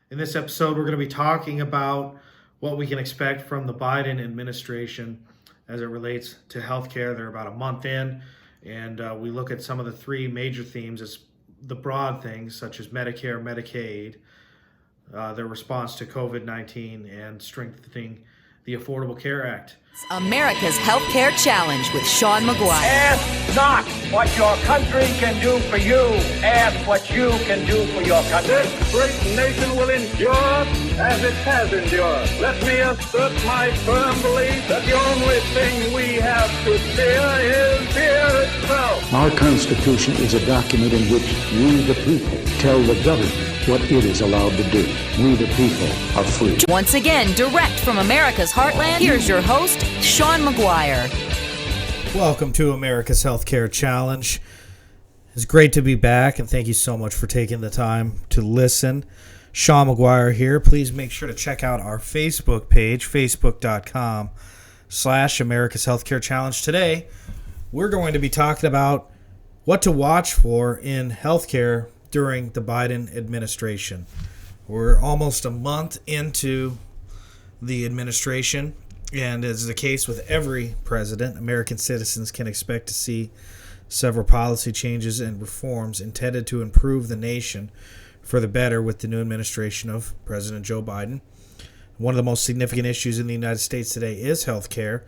In this episode, we're going to be talking about what we can expect from the Biden administration as it relates to healthcare. They're about a month in, and we look at some of the three major themes as the broad things, such as Medicare, Medicaid, their response to COVID-19, and strengthening the Affordable Care Act. America's Healthcare Challenge with Sean McGuire. Ask not what your country can do for you. Ask what you can do for your country. This great nation will endure as it has endured. Let me assert my firm belief that the only thing we have to fear is fear itself. Our Constitution is a document in which we, the people, tell the government what it is allowed to do. We, the people, are free. Once again, direct from America's heartland, here's your host, Sean McGuire. Welcome to America's Healthcare Challenge. It's great to be back, and thank you so much for taking the time to listen. Sean McGuire here. Please make sure to check out our Facebook page, facebook.com/America's Healthcare Challenge. Today, we're going to be talking about what to watch for in healthcare during the Biden administration. We're almost a month into the administration, and as the case with every president, American citizens can expect to see several policy changes and reforms intended to improve the nation for the better with the new administration of President Joe Biden. One of the most significant issues in the United States today is health care,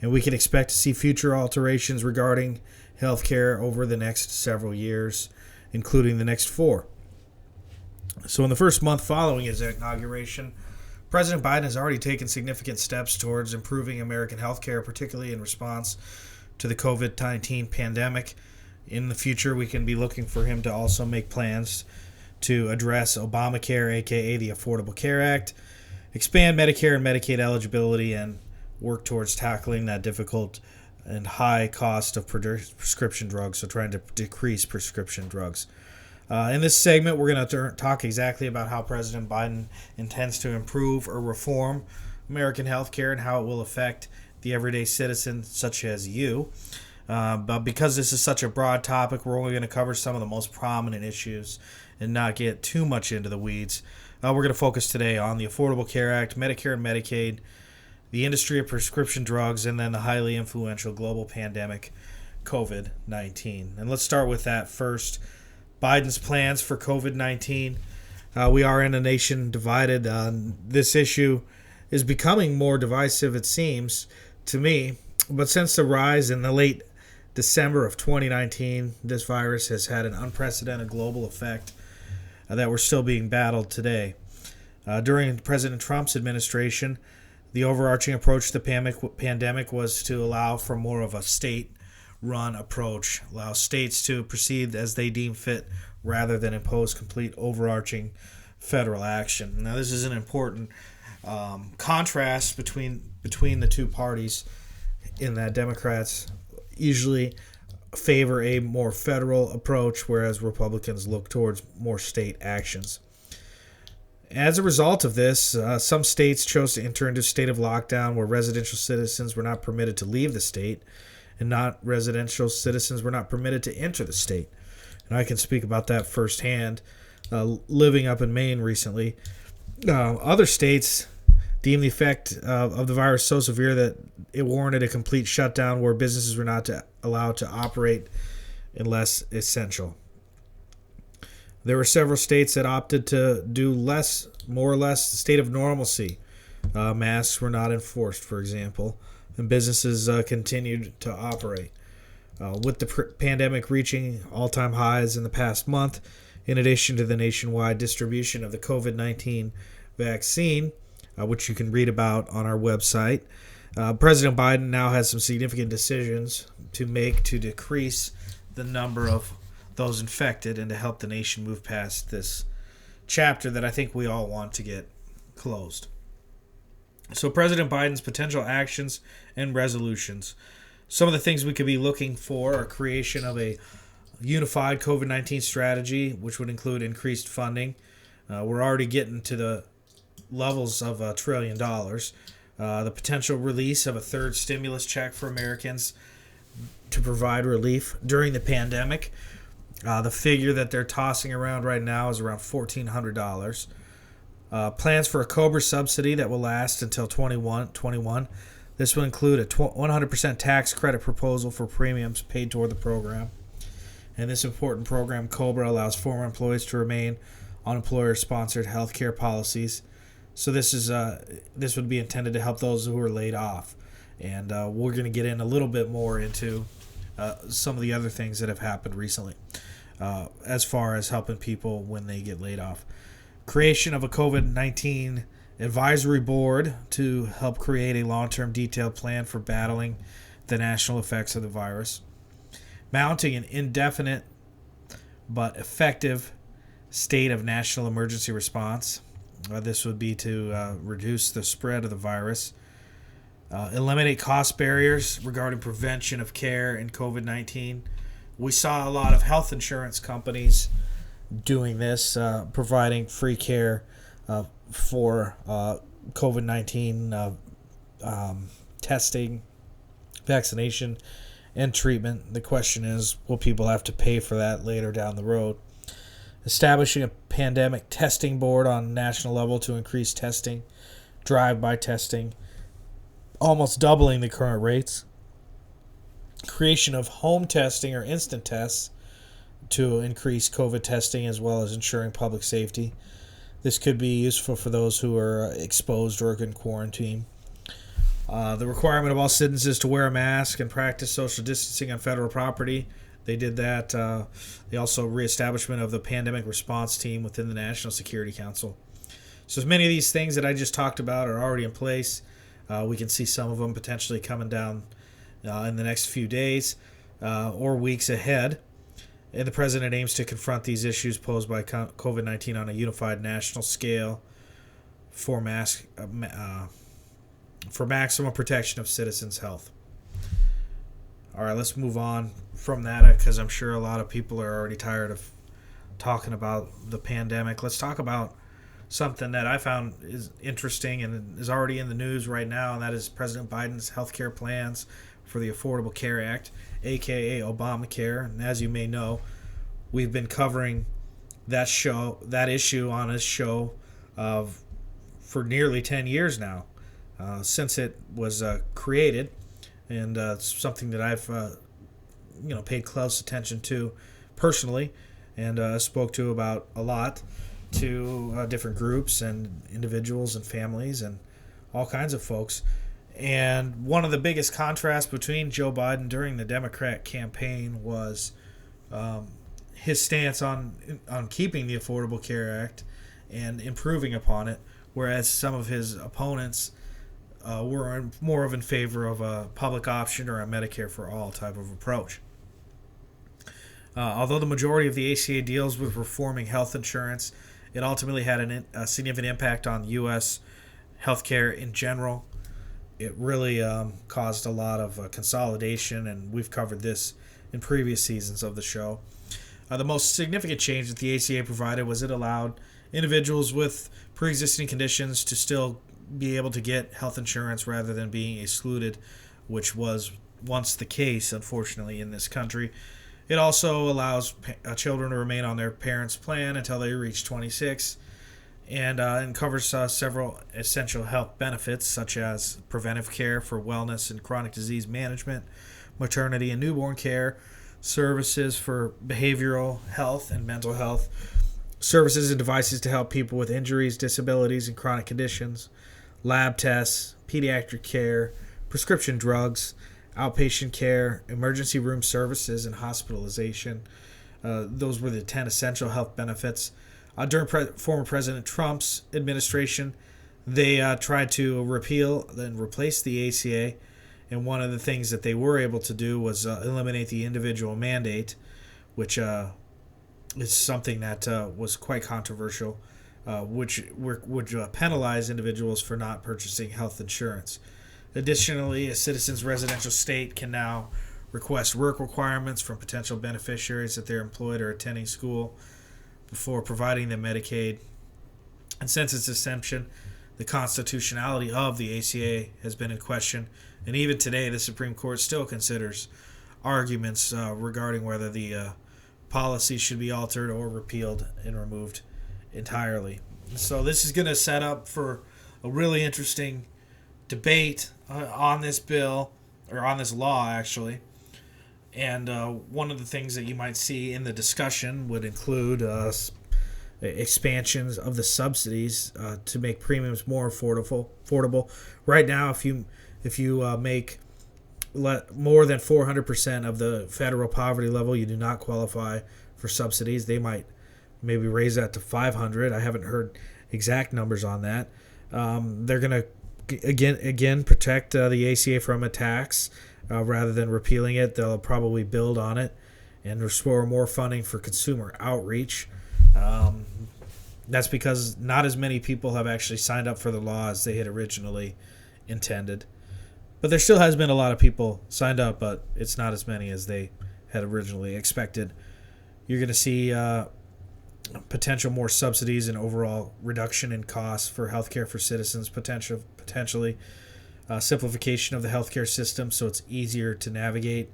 and we can expect to see future alterations regarding health care over the next several years, including the next 4. So in the first month following his inauguration, President Biden has already taken significant steps towards improving American health care, particularly in response to the COVID-19 pandemic. In the future, we can be looking for him to also make plans to address Obamacare, aka the Affordable Care Act, expand Medicare and Medicaid eligibility, and work towards tackling that difficult and high cost of prescription drugs, so trying to decrease prescription drugs. In this segment, we're going to talk exactly about how President Biden intends to improve or reform American healthcare and how it will affect the everyday citizen such as you. But because this is such a broad topic, we're only going to cover some of the most prominent issues and not get too much into the weeds. We're going to focus today on the Affordable Care Act, Medicare and Medicaid, the industry of prescription drugs, and then the highly influential global pandemic, COVID-19. And let's start with that first. Biden's plans for COVID-19. We are in a nation divided. This issue is becoming more divisive, it seems, to me. But since the rise in the late December of 2019, this virus has had an unprecedented global effect that we're still being battled today. During President Trump's administration, the overarching approach to the pandemic was to allow for more of a state-run approach, allow states to proceed as they deem fit rather than impose complete overarching federal action. Now, this is an important contrast between the two parties, in that Democrats usually favor a more federal approach, whereas Republicans look towards more state actions. As a result of this, some states chose to enter into a state of lockdown where residential citizens were not permitted to leave the state, and non-residential citizens were not permitted to enter the state. And I can speak about that firsthand, living up in Maine recently. Other states deemed the effect of the virus so severe that it warranted a complete shutdown where businesses were not allowed to operate unless essential. There were several states that opted to do more or less the state of normalcy. Masks were not enforced, for example, and businesses continued to operate. With the pandemic reaching all-time highs in the past month, in addition to the nationwide distribution of the COVID-19 vaccine, which you can read about on our website, President Biden now has some significant decisions to make to decrease the number of those infected and to help the nation move past this chapter that I think we all want to get closed. So President Biden's potential actions and resolutions. Some of the things we could be looking for are creation of a unified COVID-19 strategy, which would include increased funding. We're already getting to the levels of $1 trillion. The potential release of a third stimulus check for Americans to provide relief during the pandemic. The figure that they're tossing around right now is around $1,400. Plans for a COBRA subsidy that will last until 2021. This will include a 100% tax credit proposal for premiums paid toward the program. And this important program, COBRA, allows former employees to remain on employer-sponsored health care policies. So this would be intended to help those who are laid off. And we're going to get in a little bit more into some of the other things that have happened recently as far as helping people when they get laid off. Creation of a COVID-19 advisory board to help create a long-term detailed plan for battling the national effects of the virus. Mounting an indefinite but effective state of national emergency response. This would be to reduce the spread of the virus. Eliminate cost barriers regarding prevention of care in COVID-19. We saw a lot of health insurance companies doing this, providing free care for COVID-19 testing, vaccination, and treatment. The question is, will people have to pay for that later down the road? Establishing a pandemic testing board on national level to increase testing, drive-by testing, almost doubling the current rates. Creation of home testing or instant tests to increase COVID testing as well as ensuring public safety. This could be useful for those who are exposed or in quarantine. The requirement of all citizens to wear a mask and practice social distancing on federal property. They did that. They also reestablishment of the pandemic response team within the National Security Council. So as many of these things that I just talked about are already in place. We can see some of them potentially coming down in the next few days or weeks ahead. And the president aims to confront these issues posed by COVID-19 on a unified national scale for maximum protection of citizens' health. All right, let's move on from that because I'm sure a lot of people are already tired of talking about the pandemic. Let's talk about something that I found is interesting and is already in the news right now, and that is President Biden's healthcare plans for the Affordable Care Act, aka Obamacare. And as you may know, we've been covering that issue on this show for nearly 10 years now, since it was created, and something that I've paid close attention to personally, and spoke to about a lot to different groups and individuals and families and all kinds of folks. And one of the biggest contrasts between Joe Biden during the Democrat campaign was his stance on keeping the Affordable Care Act and improving upon it, whereas some of his opponents were more in favor of a public option or a Medicare for all type of approach. Although the majority of the ACA deals with reforming health insurance, it ultimately had a significant impact on U.S. healthcare in general. It really caused a lot of consolidation, and we've covered this in previous seasons of the show. The most significant change that the ACA provided was it allowed individuals with pre-existing conditions to still be able to get health insurance rather than being excluded, which was once the case, unfortunately, in this country. It also allows children to remain on their parents' plan until they reach 26, and covers several essential health benefits such as preventive care for wellness and chronic disease management, maternity and newborn care, services for behavioral health and mental health, services and devices to help people with injuries, disabilities, and chronic conditions, lab tests, pediatric care, prescription drugs, outpatient care, emergency room services, and hospitalization. Those were the 10 essential health benefits. During former President Trump's administration, they tried to repeal and replace the ACA, and one of the things that they were able to do was eliminate the individual mandate, which is something that was quite controversial, which would penalize individuals for not purchasing health insurance. Additionally, a citizen's residential state can now request work requirements from potential beneficiaries that they're employed or attending school before providing them Medicaid. And since its inception, the constitutionality of the ACA has been in question, and even today the Supreme Court still considers arguments regarding whether the policy should be altered or repealed and removed entirely. So this is going to set up for a really interesting debate on this bill, or on this law, actually. And one of the things that you might see in the discussion would include expansions of the subsidies to make premiums more affordable. Right now, if you make more than 400% of the federal poverty level, you do not qualify for subsidies. They might maybe raise that to 500. I haven't heard exact numbers on that. They're going to again protect the ACA from a tax rather than repealing it. They'll probably build on it and restore more funding for consumer outreach. That's because not as many people have actually signed up for the law as they had originally intended. But there still has been a lot of people signed up, but it's not as many as they had originally expected. You're going to see potential more subsidies and overall reduction in costs for healthcare for citizens, potentially simplification of the healthcare system so it's easier to navigate,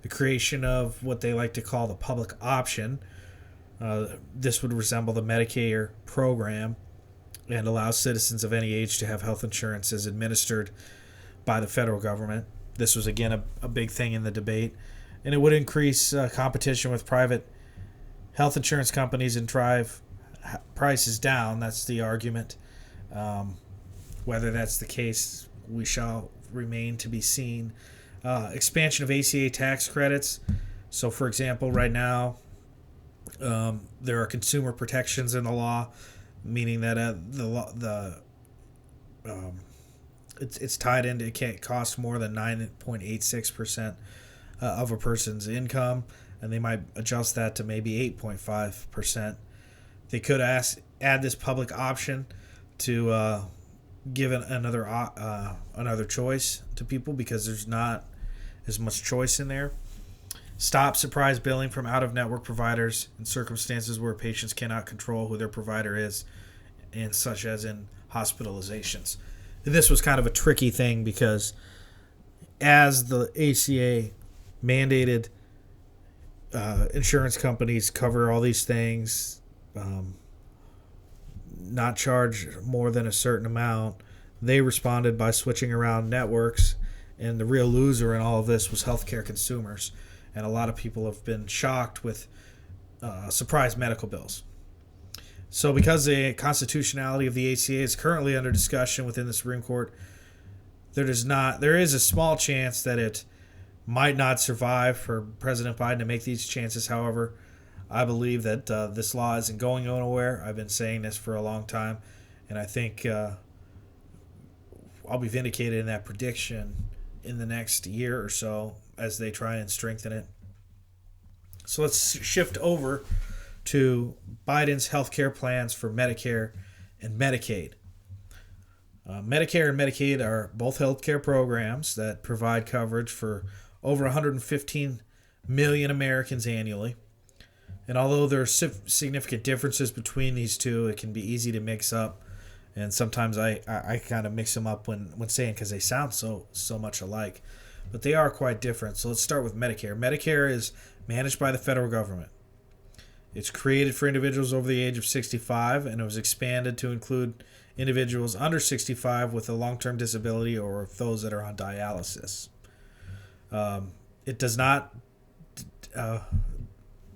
the creation of what they like to call the public option. This would resemble the Medicare program and allow citizens of any age to have health insurance as administered by the federal government. This was, again, a big thing in the debate. And it would increase competition with private health insurance companies and drive prices down. That's the argument. Whether that's the case, we shall remain to be seen. Expansion of ACA tax credits. So, for example, right now, there are consumer protections in the law, meaning that it's tied into, it can't cost more than 9.86% of a person's income, and they might adjust that to maybe 8.5%. They could add this public option to give another choice to people because there's not as much choice in there. Stop surprise billing from out-of-network providers in circumstances where patients cannot control who their provider is, and such as in hospitalizations. And this was kind of a tricky thing because as the ACA mandated insurance companies cover all these things, not charge more than a certain amount, they responded by switching around networks, and the real loser in all of this was healthcare consumers. And a lot of people have been shocked with surprise medical bills. So because the constitutionality of the ACA is currently under discussion within the Supreme Court, there is a small chance that it might not survive for President Biden to make these chances. However, I believe that this law isn't going nowhere. I've been saying this for a long time, and I think I'll be vindicated in that prediction in the next year or so as they try and strengthen it. So let's shift over to Biden's health care plans for Medicare and Medicaid. Medicare and Medicaid are both health care programs that provide coverage for over 115 million Americans annually. And although there are significant differences between these two, it can be easy to mix up. And sometimes I kind of mix them up when saying, because they sound so much alike. But they are quite different. So let's start with Medicare. Medicare is managed by the federal government. It's created for individuals over the age of 65, and it was expanded to include individuals under 65 with a long-term disability or those that are on dialysis. It does not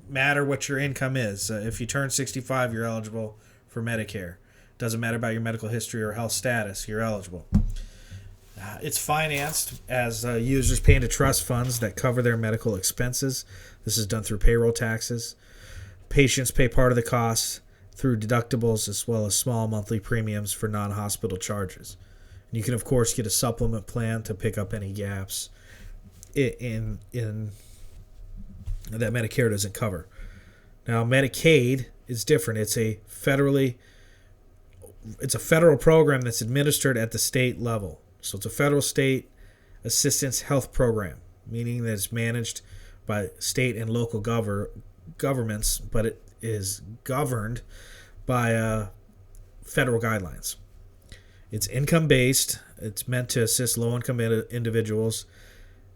matter what your income is. If you turn 65, you're eligible for Medicare. Doesn't matter about your medical history or health status, you're eligible. It's financed as users pay into trust funds that cover their medical expenses. This is done through payroll taxes. Patients pay part of the costs through deductibles as well as small monthly premiums for non-hospital charges. And you can, of course, get a supplement plan to pick up any gaps in that Medicare doesn't cover. Now, Medicaid is different. It's a federal program that's administered at the state level. So it's a federal state assistance health program, meaning that it's managed by state and local governments, but it is governed by federal guidelines. It's income-based. It's meant to assist low-income individuals.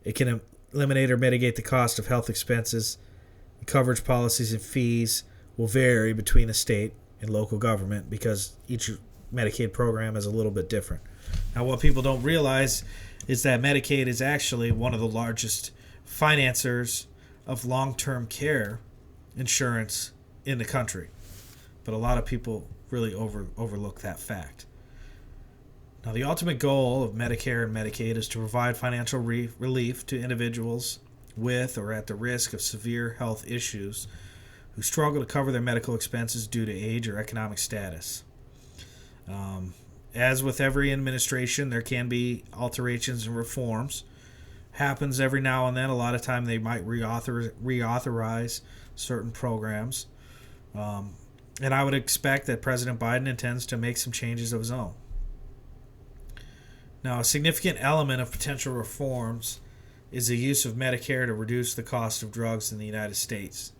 It can eliminate or mitigate the cost of health expenses. Coverage policies and fees will vary between the state in local government because each Medicaid program is a little bit different. Now, what people don't realize is that Medicaid is actually one of the largest financiers of long-term care insurance in the country. But a lot of people really overlook that fact. Now, the ultimate goal of Medicare and Medicaid is to provide financial relief to individuals with or at the risk of severe health issues who struggle to cover their medical expenses due to age or economic status. As with every administration, there can be alterations and reforms. Happens every now and then. A lot of time they might reauthorize certain programs. And I would expect that President Biden intends to make some changes of his own. Now, a significant element of potential reforms is the use of Medicare to reduce the cost of drugs in the United States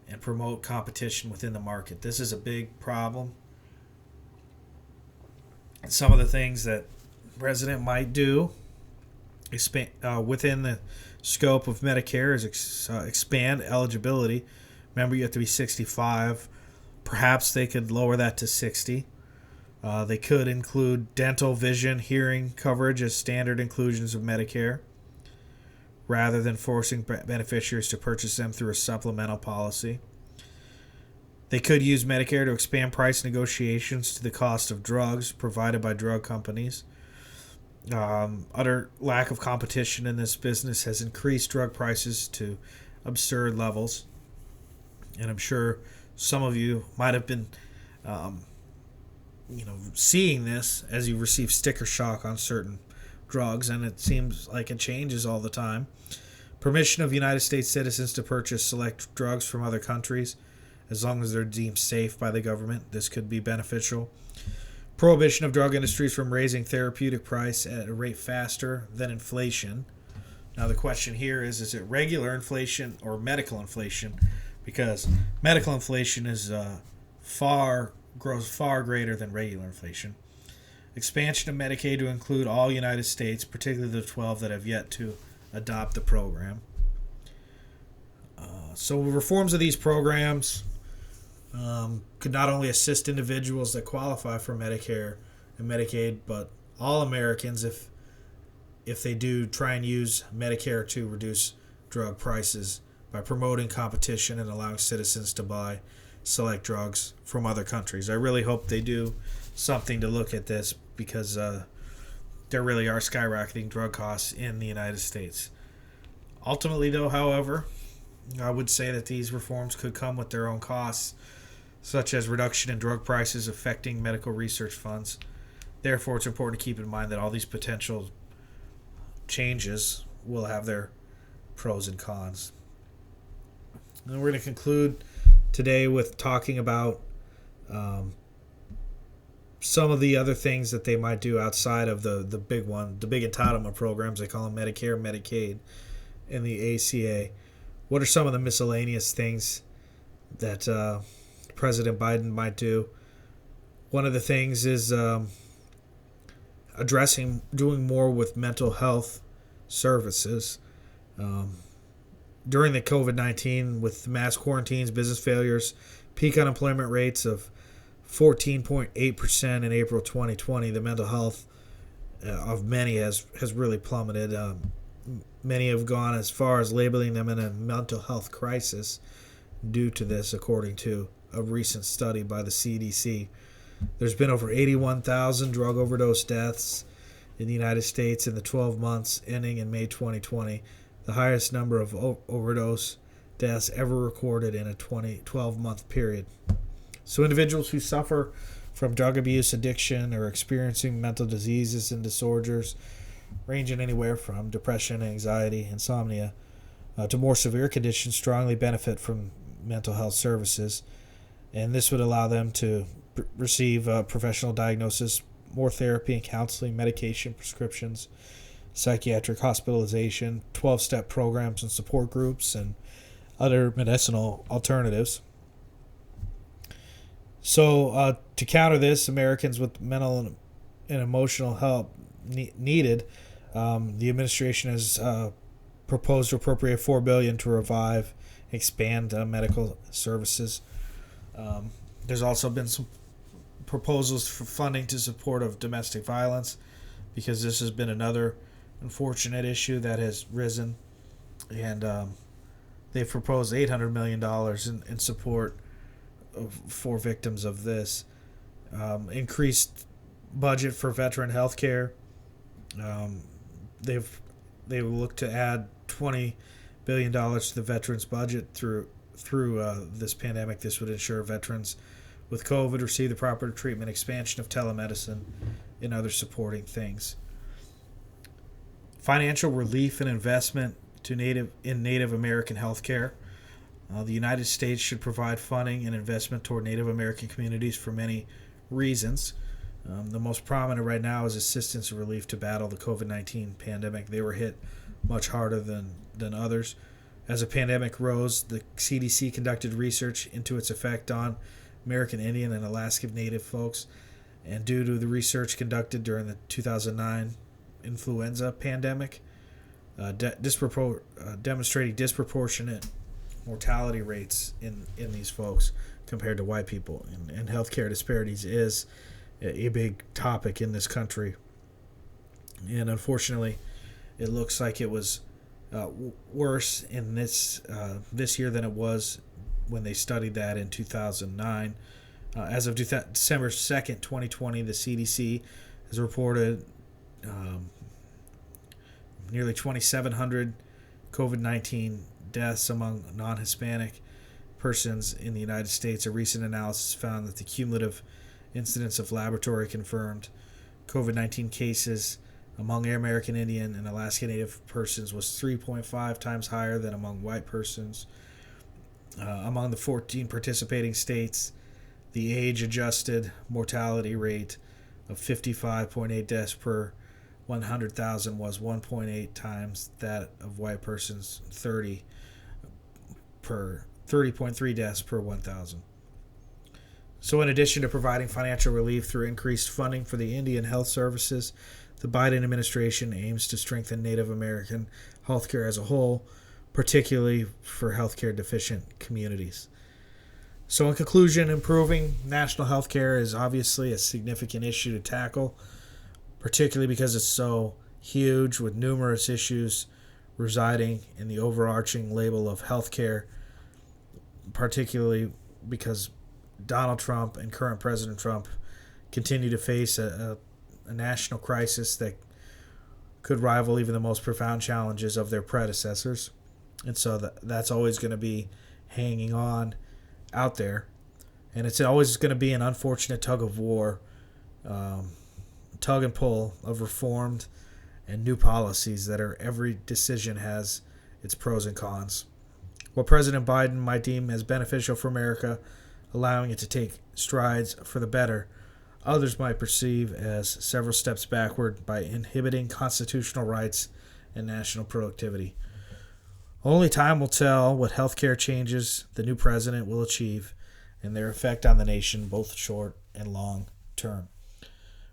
and promote competition within the market. This is a big problem. Some of the things that the President might do within the scope of Medicare is expand eligibility. Remember, you have to be 65. Perhaps they could lower that to 60. They could include dental, vision, hearing coverage as standard inclusions of Medicare, rather than forcing beneficiaries to purchase them through a supplemental policy. They could use Medicare to expand price negotiations to the cost of drugs provided by drug companies. Utter lack of competition in this business has increased drug prices to absurd levels. And I'm sure some of you might have been seeing this as you receive sticker shock on certain drugs, and it seems like it changes all the time. Permission of United States citizens to purchase select drugs from other countries, as long as they're deemed safe by the government. This could be beneficial. Prohibition of drug industries from raising therapeutic price at a rate faster than inflation. Now the question here is it regular inflation or medical inflation? Because medical inflation is grows far greater than regular inflation. Expansion of Medicaid to include all United States, particularly the 12 that have yet to adopt the program. So reforms of these programs could not only assist individuals that qualify for Medicare and Medicaid, but all Americans if they do try and use Medicare to reduce drug prices by promoting competition and allowing citizens to buy select drugs from other countries. I really hope they do something to look at this, because there really are skyrocketing drug costs in the United States. Ultimately, though, however, I would say that these reforms could come with their own costs, such as reduction in drug prices affecting medical research funds. Therefore, it's important to keep in mind that all these potential changes will have their pros and cons. And we're going to conclude today with talking about some of the other things that they might do outside of the big one, the big entitlement programs. They call them Medicare, Medicaid, and the ACA. What are some of the miscellaneous things that President Biden might do? One of the things is doing more with mental health services. During the COVID-19, with mass quarantines, business failures, peak unemployment rates of 14.8% in April 2020, the mental health of many has really plummeted. Many have gone as far as labeling them in a mental health crisis due to this, according to a recent study by the CDC. There's been over 81,000 drug overdose deaths in the United States in the 12 months ending in May 2020, the highest number of overdose deaths ever recorded in a 12-month period. So individuals who suffer from drug abuse, addiction, or experiencing mental diseases and disorders ranging anywhere from depression, anxiety, insomnia, to more severe conditions strongly benefit from mental health services. And this would allow them to receive professional diagnosis, more therapy and counseling, medication prescriptions, psychiatric hospitalization, 12-step programs and support groups, and other medicinal alternatives. So to counter this, Americans with mental and emotional help needed, the administration has proposed to appropriate $4 billion to revive, expand medical services. There's also been some proposals for funding to support of domestic violence, because this has been another unfortunate issue that has risen, and they've proposed $800 million in support for victims of this. Increased budget for veteran health care. They will look to add $20 billion to the veterans budget through this pandemic. This would ensure veterans with COVID receive the proper treatment, expansion of telemedicine, and other supporting things. Financial relief and investment to Native American health care. The United States should provide funding and investment toward Native American communities for many reasons. The most prominent right now is assistance and relief to battle the COVID-19 pandemic. They were hit much harder than others. As the pandemic rose, the CDC conducted research into its effect on American Indian and Alaska Native folks, and due to the research conducted during the 2009 influenza pandemic, demonstrating disproportionate mortality rates in these folks compared to white people, and healthcare disparities is a big topic in this country. And unfortunately, it looks like it was worse in this year than it was when they studied that in 2009. As of December 2nd, 2020, the CDC has reported nearly 2,700 COVID-19 deaths among non-Hispanic persons in the United States. A recent analysis found that the cumulative incidence of laboratory-confirmed COVID-19 cases among American Indian and Alaska Native persons was 3.5 times higher than among white persons. Among the 14 participating states, the age-adjusted mortality rate of 55.8 deaths per 100,000 was 1.8 times that of white persons, 30.3 deaths per 1,000. So in addition to providing financial relief through increased funding for the Indian health services, the Biden administration aims to strengthen Native American healthcare as a whole, particularly for healthcare deficient communities. So in conclusion, improving national healthcare is obviously a significant issue to tackle, particularly because it's so huge, with numerous issues residing in the overarching label of healthcare, particularly because Donald Trump and current President Trump continue to face a national crisis that could rival even the most profound challenges of their predecessors. And so that's always going to be hanging on out there. And it's always going to be an unfortunate tug of war, tug and pull of reformed and new policies that are every decision has its pros and cons. What President Biden might deem as beneficial for America, allowing it to take strides for the better, others might perceive as several steps backward by inhibiting constitutional rights and national productivity. Only time will tell what healthcare changes the new president will achieve and their effect on the nation, both short and long term.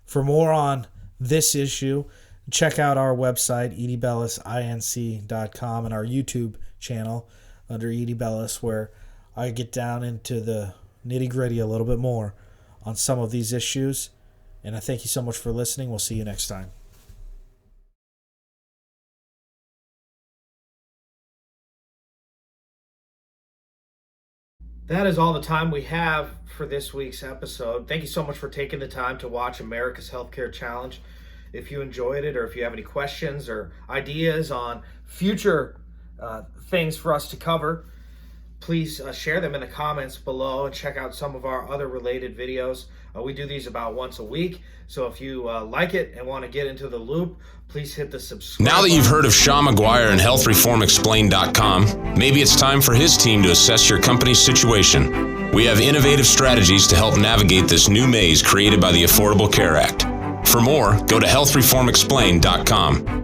For more on this issue, check out our website, edbellisinc.com, and our YouTube channel under Edie Bellis, where I get down into the nitty-gritty a little bit more on some of these issues. And I thank you so much for listening. We'll see you next time. That is all the time we have for this week's episode. Thank you so much for taking the time to watch America's Healthcare Challenge. If you enjoyed it, or if you have any questions or ideas on future things for us to cover, please share them in the comments below and check out some of our other related videos. We do these about once a week, so if you like it and want to get into the loop, please hit the subscribe Now that you've heard of Sean McGuire and HealthReformExplained.com, maybe it's time for his team to assess your company's situation. We have innovative strategies to help navigate this new maze created by the Affordable Care Act. For more, go to HealthReformExplained.com.